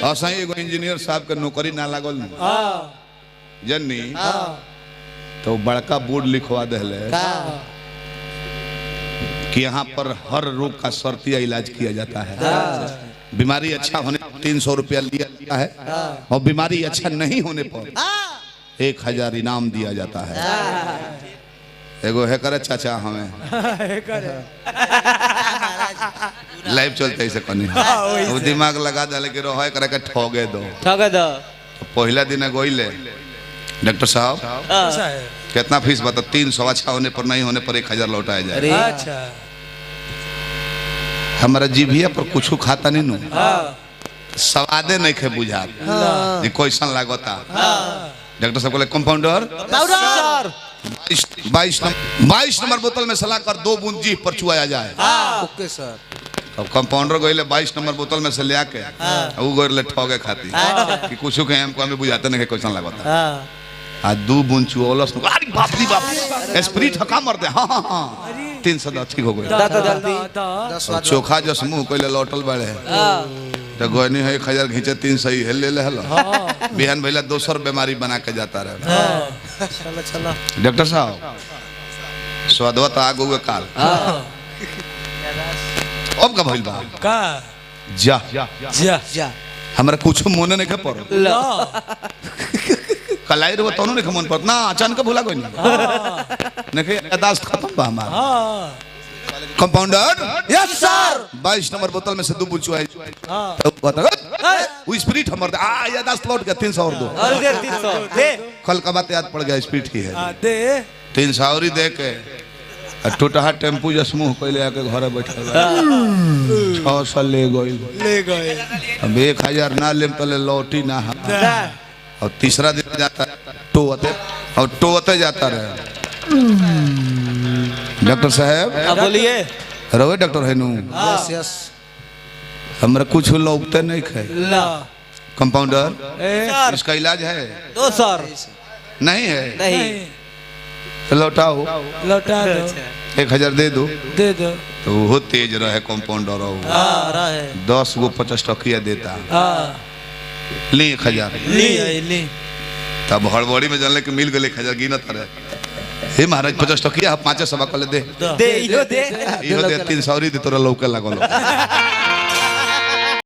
असही एगो इंजीनियर साहब के नौकरी ना लागल जन्नी तो बड़का बोर्ड लिखवा देले कि यहाँ पर हर रोग का शर्तिया इलाज किया जाता है। बीमारी अच्छा होने 300 रुपया लिया जाता है और बीमारी अच्छा नहीं होने पर 1000 इनाम दिया जाता है। एगो है करे चाचा हमें लाइव चलते ऐसे कनी वो दिमाग लगा दे कि रोह करे के ठगे दो तो पहला दिन गोइले डॉक्टर साहब कितना फीस बता 300 अच्छा होने पर नहीं होने पर 1000 लौटाया जाए। अच्छा हमारा जीभिया पर कुछ खाता नहीं नु स्वादे नहीं खे बुझा क्वेश्चन लागता। डॉक्टर साहब बोले कंपाउंडर 22 नंबर बोतल में सला कर 2 बूंद जीभ पर चुआया जाए। ओके सर। अब कंपाउंडर गोइले 22 नंबर बोतल में से ले आके वो गोइले ठगे खाती कि कुछ के हमको हमें बुझाते नहीं क्वेश्चन लागता। आ 2 बूंद चुओलस अरे बाप रे बाप स्पिरिट हका मर दे। हां हां हां 300 ठीक हो गए चोखा जस मुंह कोइले लौटल बाड़े तो गोनी है 1000 घिचे 300 ही ले ले हलो बिहान भइला दोसर बीमारी बना के जाता रहे। चला डॉक्टर साहब स्वादवा तो आगो के काल अब का भइल बा का जा जा हमरा कुछ मोने नहीं के पड़ कलाई रे तोनो नहीं मन पड़ ना अचानक भूला कोई नहीं यादाश्त खत्म बा हमारा। कंपाउंडर यस सर 22 नंबर बोतल में से 2 बूंद चुआई वो स्पिरिट हमर आ यादाश्त लौट गया 300 और 2 और दे 300 दे कल का बात याद पड़ गया स्पिरिट की है दे 300 और दे के टूटा टेम्पू जस मुंह पहले आके घर बैठल 600 ले गए अब 1000 ना लेम तो ले लौटी ना और तीसरा दिन जाता टोते जाता रहे। डॉक्टर साहब बोलिए रवे डॉक्टर है नू यस यस हमरा कुछ लौटते नहीं खे। कंपाउंडर इसका इलाज है दो सर नहीं है नहीं तो लौटाओ लौटा दो 1000 दे दो तो वो तेज रहे कंपाउंडर रहे 10 गो 50 टकिया देता ले 1000 ली तब हड़बड़ी में जानले कि मिल गए 1000 गिनत रहे हे महाराज 50 टकिया 5 सवा कले दे इहो दे 300 दे तोरा लौके लागल